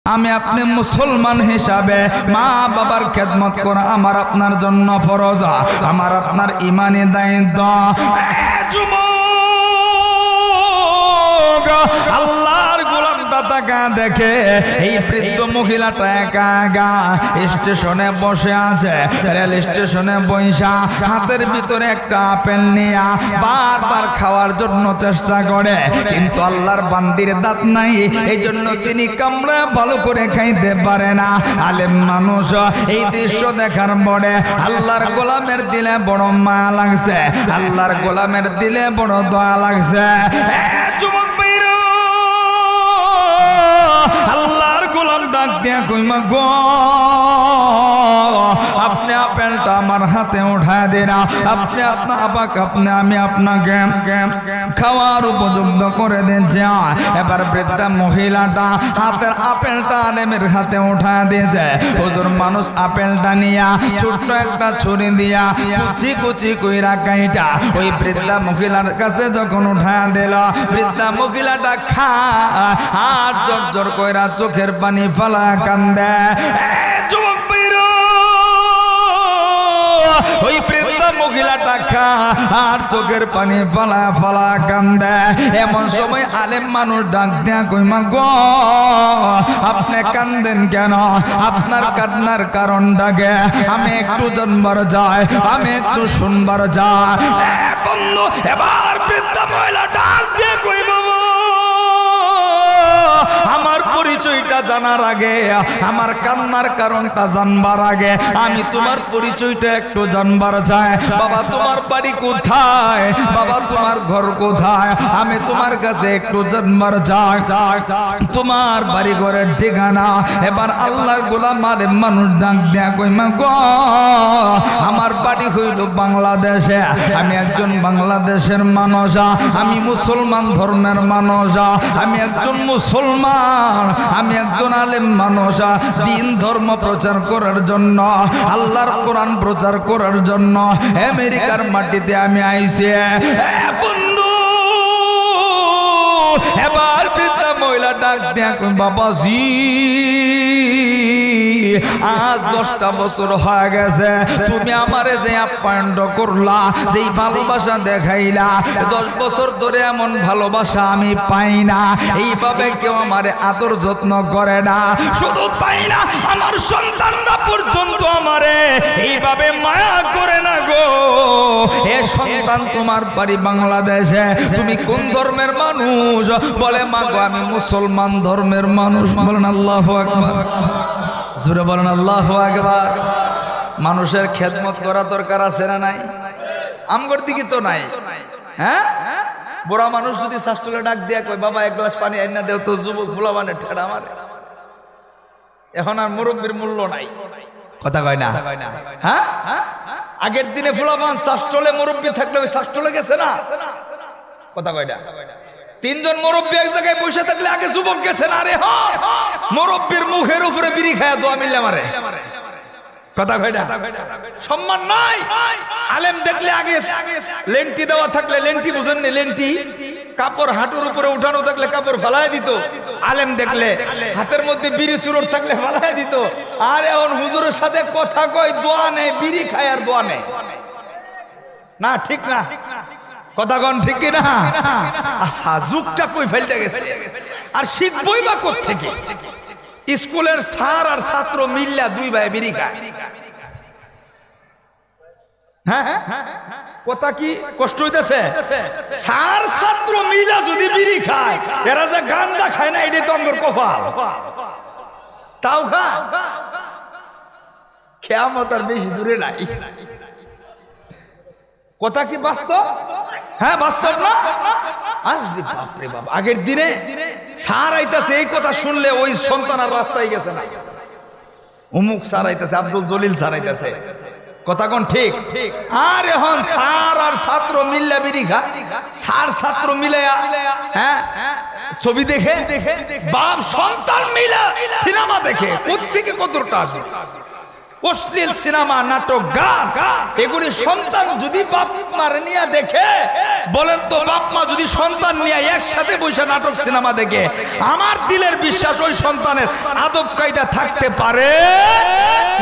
আমি আপনি মুসলমান হিসাবে মা বাবার খেদমত করা আমার আপনার জন্য ফরজ, আমার আপনার ঈমানি দায়িত্ব। আল্লাহর গোলামটা তাকা দেখে এই বৃদ্ধ মহিলাটা একা একা স্টেশনে বসে আছে, রেল স্টেশনে বইসা হাতের ভিতরে একটা আপেল নিয়ে বারবার খাওয়ার জন্য চেষ্টা করে, কিন্তু আল্লাহর বান্দির দাঁত নাই, এই জন্য তিনি কামড়ে ভালো করে খাইতে পারে না। আলেম মানুষ এই দৃশ্য দেখার পরে আল্লাহর গোলামের দিলে বড় মায়া লাগছে, আল্লাহর গোলামের দিলে বড় দয়া লাগছে। আল্লাহর গোলাম ডাক দিয়া কইমা গো, আপনি আপেলটা আমার হাতে উঠায় দেন, আপনি আপনার আবাক আপনি আমি আপনাকে খাওয়ার উপযুক্ত করে দিয়েছে। এবার বৃদ্ধা মহিলাটা হাতের আপেলটা আলেমের হাতে উঠায় দিয়েছে। হুজুর মানুষ আপেলটা নিয়া ছোট্ট একটা ছুরি দিয়া কুচি কুচি কইরা কাইটা ওই বৃদ্ধা মহিলার কাছে যখন উঠায় দিল, বৃদ্ধা মহিলাটা খা আর জোর জোর কইরা চোখের পানি ফালা কান্দে। ওই বৃদ্ধা মহিলাটা খা আর চোখের পানি ফালা ফালা কান্দে। এমন সময় আলেম মানুষ ডাক দেয়া কইমা গো, আপনি কান্দেন কেন? আপনার কান্নার কারণটাকে আমি একটু জানবার যাই, আমি একটু শুনবার যাই। বন্ধু, এবার বৃদ্ধা মহিলা ডাক দিয়ে কইমা আমার পরিচয়টা জানার আগে, আমার কান্নার কারণটা জানবার আগে আমি তোমার পরিচয়টা একটু জানবার চাই। বাবা তোমার বাড়ি কোথায়? বাবা তোমার ঘর কোথায়? আমি তোমার কাছে একটু জানবার চাই, তোমার বাড়ি ঘরের ঠিকানা। এবার আল্লাহর গোলাম আলেম মানুষ ডাক দেয়া কইমা গো, আমার বাড়ি হইল বাংলাদেশে, আমি একজন বাংলাদেশের মানুষ, আমি মুসলমান ধর্মের মানুষ, আমি একজন মুসলমান, আমি একজন আলেম মানুষ, দিন ধর্ম প্রচার করার জন্য, আল্লাহর কোরআন প্রচার করার জন্য আমেরিকার মাটিতে আমি আইছি। বন্ধু, এবার বৃদ্ধা মহিলা ডাক দেয়া বাবাজি, আজ 10টা বছর হয়ে গেছে তুমি আমারে যে আপ্যায়ন করলা, যেই ভালোবাসা দেখাইলা, 10 বছর ধরে এমন ভালোবাসা আমি পাই না। এইভাবে কেউ আমারে আদর যত্ন করে না, শুধু পাই না আমার সন্তানরা পর্যন্ত আমারে এইভাবে মায়া করে না গো। এ সন্তান তোমার বাড়ি বাংলাদেশে, তুমি কোন ধর্মের মানুষ? বলে মা গো আমি মুসলমান ধর্মের মানুষ। বলেন আল্লাহু আকবার, জোরে বলেন আল্লাহু আকবার। মানুষের খেদমত করা দরকার আছে না নাই? আমগর দিকে তো নাই। হ্যাঁ, বুড়া মানুষ যদি শাস্ত্রলে ডাক দিয়া কই বাবা এক গ্লাস পানি আইনা দেও তো, যুবক ফুলাবানে ঠেড়া মারে। এখন আর মুরব্বির মূল্য নাই, কথা কয় না? হ্যাঁ, আগের দিনে ফুলাবান শাস্ত্রলে মুরব্বি থাকলে ওই শাস্ত্রলে গেছে না, কথা কয় না? 3 জন মুরব্বী এক জায়গায় বসে থাকলে আগে যুবক গেছে না? আরে হ্যাঁ, মুরব্বীর মুখের উপরে বিড়ি খায় দোয়া মিললে মারে, কথা কয় না? সম্মান নাই। আলেম দেখলে আগে লেন্টি দেওয়া থাকলে, লেন্টি বুঝেন নি? লেন্টি কাপড় হাঁটুর উপরে উঠানো থাকলে কাপড় ফালায় দিত। আলেম দেখলে হাতের মধ্যে বিড়ি সুরট থাকলে ফালায় দিত। আর এখন হুজুরের সাথে কথা কয় দোয়া নেই, বিড়ি খায় আর দোয়া নেই। না ঠিক না? কথা কন ঠিক কিনা? আহা, যুগটা কই ফেলতে গেছে। আর শিখবই বা কোত্থেকে? স্কুলের স্যার আর ছাত্র মিল্লা 2 ভাই বিড়ি খায়। হ্যাঁ, কথা কি কষ্ট হইতেছে? স্যার ছাত্র মিলা যদি বিড়ি খায়, এরা যে গাঁজা খায় না, এটাই তো আমার কপাল। তাও খা, কিয়ামত আর বেশি দূরে নাই। কথা কি বাস্তব? হ্যাঁ বাস্তব না? বাপরে বাপ, আগের দিনে স্যার আইতাছে এই কথা শুনলে ওই সন্তান আর রাস্তায় গেছে না। অমুক স্যার আইতাছে, আব্দুল জলিল স্যার আইতাছে, কথা কোন ঠিক? আর এখন স্যার আর ছাত্র মিল্লা বিড়ি খা, স্যার ছাত্র মিলে হ্যাঁ ছবি দেখে, বাপ সন্তান মিলে সিনেমা দেখে, কোত্থেকে কতটা অশ্লীল সিনেমা, নাটক, গান, এগুলি সন্তান যদি বাপ মার নিয়ে দেখে, বলেন তো বাপ মা যদি সন্তান নিয়ে একসাথে বসে নাটক সিনেমা দেখে, আমার দিলের বিশ্বাস ওই সন্তানের আদব কায়দা থাকতে পারে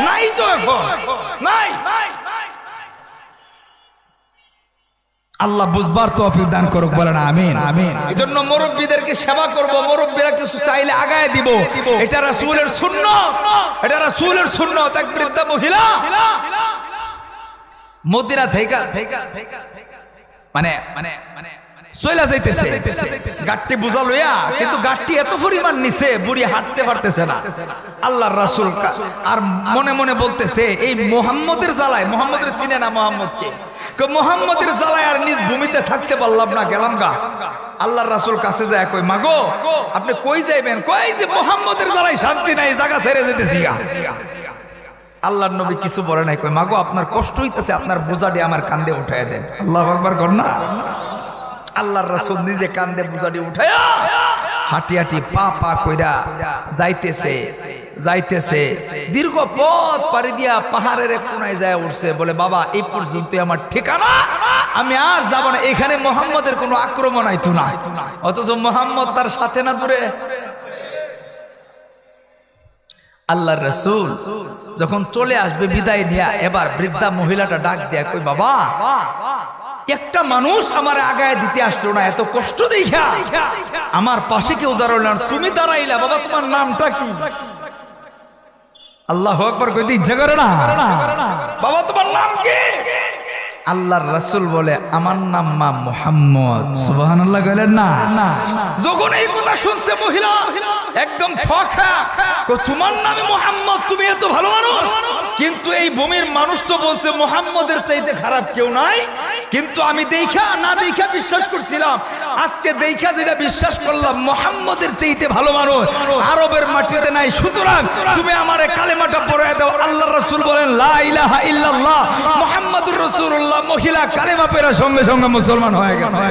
নাই তো এখন নাই। আল্লাহ বুঝবার তৌফিক দান করুক, বলেন আমিন। এজন্য মুরব্বীদেরকে সেবা করব, মুরব্বীরা কিছু চাইলে আগায় দিব, এটা রাসূলের সুন্নাত, এটা রাসূলের সুন্নাত। এক বৃদ্ধা মহিলা মদিনা থেকে মানে চইলা যাইতেছে, গাট্টি বুঝা লইয়া, কিন্তু গাট্টি এত পরিমাণ নিচে বুড়ি হাঁটতে পারতেছে না। আল্লাহর রাসূল আর মনে মনে বলতেছে, এই মুহাম্মদের জ্বালায়, মুহাম্মদের চিনে না মুহাম্মদকে, মুহাম্মদের জ্বালায় আর নিজ ভূমিতে থাকতে পারলাম না, গেলাম গা। আল্লাহর রাসূল কাছে যায়, কই মাগো আপনি কই যাইবেন? কই যে মুহাম্মদের জ্বালায় শান্তি নাই, জায়গা ছেড়ে যেতেছি গা। আল্লাহর নবী কিছু বলে নাই, কই মাগো আপনার কষ্ট হইতেছে, আপনার বোঝাটি আমার কাঁধে উঠায় দেন। আল্লাহু আকবার কর না। আল্লাহর রাসূল নিজে কাঁধে বোঝাটি উঠায়া হাঁটি হাঁটি পা পা কইরা যাইতেছে দীর্ঘ পথ পাড়ি দিয়া পাহাড়ের এক কোনায় যায় উঠছে। বলে বাবা এই পর্যন্ত আমার ঠিকানা, আমি আর যাব না, এখানে মুহাম্মদের কোনো আক্রমণ আইতো না। অথচ মুহাম্মদ তার সাথে না দূরে। আল্লাহর রাসূল যখন চলে আসবে বিদায় নিয়া, এবার বৃদ্ধা মহিলাটা ডাক দেয়া, কই বাবা একটা মানুষ আমার আগায় দিতে আসলো না, এত কষ্ট দেখা আমার পাশে কেউ দাঁড়ালো না, তুমি দাঁড়াইলা, বাবা তোমার নামটা কি? আল্লাহু আকবার কইতে ইচ্ছা করে না? বাবা তোমার নাম কি? আল্লাহর রাসূল বলে আমার নাম মা মুহাম্মদ। সুবহানাল্লাহ কইলেন না? যখন এই কথা শুনছে মহিলা একদম থকা, তোমার নাম মুহাম্মদ, তুমি এত ভালো মানুষ, কিন্তু এই ভূমির মানুষ তো বলছে মুহাম্মদের চাইতে খারাপ কেউ নাই, কিন্তু আমি দেখা না দেখা বিশ্বাস করছিলাম, আজকে দেখা যেটা বিশ্বাস করলাম মুহাম্মদের চাইতে ভালো মানুষ আরবের মাটিতে নাই, সুতরাং তুমি আমারে কালেমাটা পড়ায় দাও। আল্লাহর রাসূল বলেন লা ইলাহা ইল্লাল্লাহ মুহাম্মাদুর রাসূলুল্লাহ। মহিলা কালেমা পড়ার সঙ্গে সঙ্গে মুসলমান হয়ে গেছে।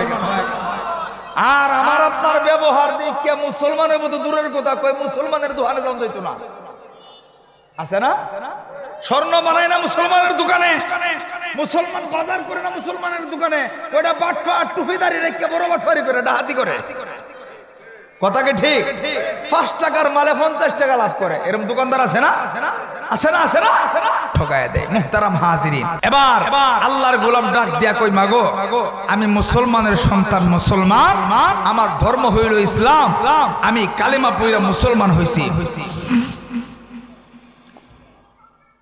আর আমার আপনার ব্যবহার দেখে মুসলমানের মতো দূরের কথা, কই মুসলমানের দোকানে যাওয়া যাইতো না, আছে না? স্বর্ণ বানায় না মুসলমানের দোকানে, মুসলমান বাজার করে না মুসলমানের দোকানে, ওইটা বাটফা টুফিদারি রেখে বড় বাটফারি করে ডাহাতি করে। কথা কি ঠিক? 5 টাকার মালে 50 টাকা লাভ করে, এরকম দোকানদার আছে না? আছে না? আছে না? ঠকায় দেয়। মুহতারাম হাজিরিন, এবার আল্লাহর গোলাম ডাক দিয়া কই মাগো আমি মুসলমানের সন্তান, মুসলমান, আমার ধর্ম হইল ইসলাম, আমি কালেমা পড়া মুসলমান হইছি।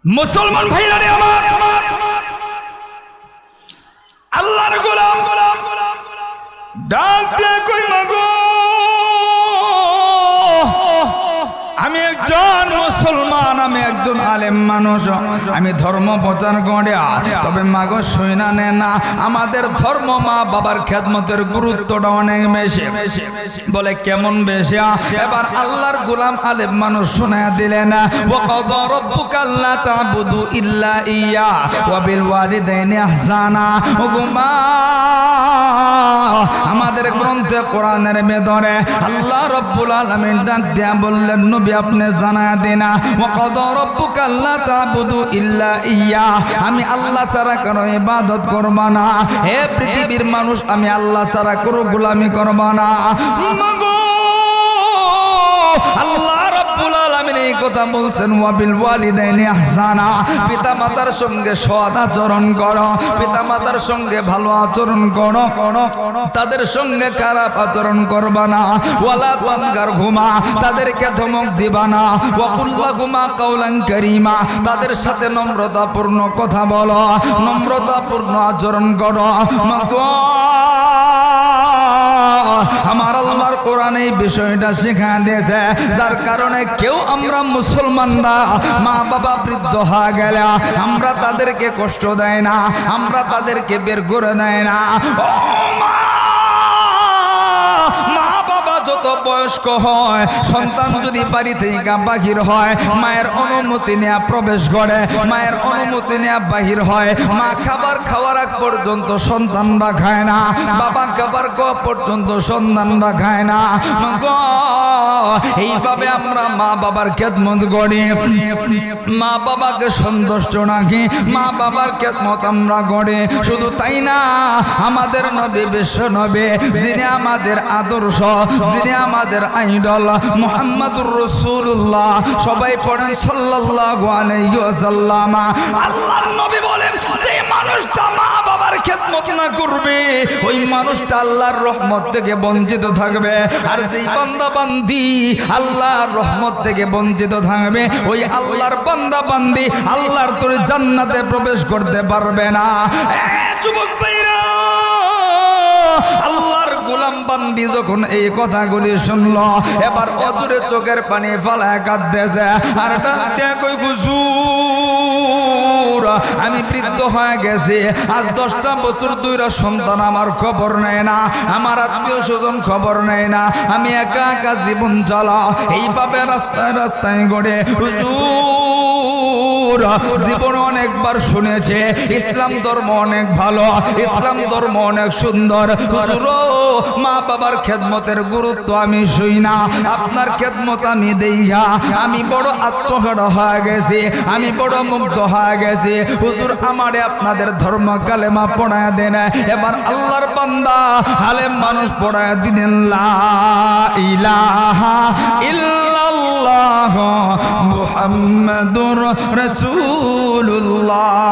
মুসলমান ভাইরা রে আমার, আল্লাহর গোলাম ডাক দিয়া কই মাগো আমি একজন মুসলমান, আমি একজন আলেম মানুষ, আমি ধর্ম প্রচার করি, তবে মাগো শুইনা নে না, আমাদের ধর্ম মা বাবার খেদমতের গুরুত্বটা অনেক বেশি। বলে কেমন বেশি? এবার আল্লাহর গোলাম আলেম মানুষ শোনায়া দিলেন, ওয়া কাদা রাব্বুকা আল্লা তা'বুদু ইল্লা ইয়্যা ওয়া বিল ওয়ালিদাইনি ইহসানা। ওগোমা আমাদের গ্রন্থে কোরআনের ভেতরে আল্লাহ রাব্বুল আলামিন ডাক দিয়া বললেন, নবী আপনি জানায়া দেন, ওয়া কাদা রাব্বুকা আল্লা তা'বুদু ইল্লা ইয়্যা, আমি আল্লাহ ছাড়া কারো ইবাদত করব না। হে পৃথিবীর মানুষ, আমি আল্লাহ ছাড়া কারো গোলামি করব না। আল্লাহ রাব্বুল আলামিন এই কথা বলছেন, ওয়া বিল ওয়ালিদাইনি ইহসানা, পিতামাতার সঙ্গে সৎ আচরণ করো, পিতামাতার সঙ্গে ভালো আচরণ করো, তাদের সঙ্গে খারাপ আচরণ করবা না। ওয়ালা তানহারহুমা, তাদেরকে ধমক দিবা না। ওয়া কুল লাহুমা কাওলান কারীমা, তাদের সাথে নম্রতাপূর্ণ কথা বলো, নম্রতাপূর্ণ আচরণ করো। আমার আল্লাহর কোরআন এই বিষয়টা শিখায় দিয়েছে, যার কারণে কেউ আমরা মুসলমানরা মা বাবা বৃদ্ধ হয়ে গেলে আমরা তাদেরকে কষ্ট দেয় না, আমরা তাদেরকে বের করে দেয় না। মা বাবা যত বয়স্ক হয়, সন্তান যদি বাড়ি থেকে বাহির হয়, মায়ের অনুমতি নেওয়া প্রবেশ করে, মায়ের অনুমতি নেওয়া বাহির হয়। মা খাবার খাওয়ার আগ পর্যন্ত সন্তানরা খায় না, বাবা খাবার খাওয়া পর্যন্ত সন্তানরা খায় না। এইভাবে আমরা মা বাবার খেদমত করি, মা বাবাকে সন্তুষ্ট রাখি, মা বাবার খেদমত আমরা করি। শুধু তাই না, আমাদের নবী বিশ্ব নবী, যিনি আমাদের আদর্শ, যিনি আমাদের আইডল, মুহাম্মাদুর রাসূলুল্লাহ, সবাই পড়েন সাল্লাল্লাহু আলাইহি ওয়াসাল্লাম। আল্লাহর নবী বলেন, যে মানুষটা মা বাবার খেদমত না করবে, ওই মানুষটা আল্লাহর রহমত থেকে বঞ্চিত থাকবে। আর যেই বান্দা বান্দি আল্লাহর রহমত থেকে বঞ্চিত থাকবে, ওই আল্লাহর বান্দা বান্দি আল্লাহর তোরে জান্নাতে প্রবেশ করতে পারবে না। যুবক ভাইরা, আল্লাহর গোলাম বান্দি যখন এই কথাগুলি শুনল, এবার অজুরে চোখের পানি ফালায় কাঁদতেছে আর ডাকতে কই, হুজুর আমি বৃদ্ধ হয়ে গেছি, আজ 10টা বছর দুইটা সন্তান আমার খবর নেয় না, আমার আত্মীয় স্বজন খবর নেয় না, আমি একা একা জীবন চালা, এইভাবে রাস্তায় রাস্তায় ঘুরে। হুজুর জীবনে অনেকবার শুনেছে ইসলাম ধর্ম অনেক ভালো, ইসলাম ধর্ম অনেক সুন্দর। হুজুর মা বাবার খেদমতের গুরুত্ব আমি শুই না, আপনার খেদমত আমি দেইয়া আমি বড় আত্মহারা হয়ে গেছি, আমি বড় মুগ্ধ হয়ে গেছি। হুজুর আমারে আপনাদের ধর্ম কালেমা পড়ায় দেন। এবার আল্লাহর বান্দা আলেম মানুষ পড়ায় দিলেন, লা ইলাহা ইল্লাল্লাহ মুহাম্মাদুর রাসূলুল্লাহ।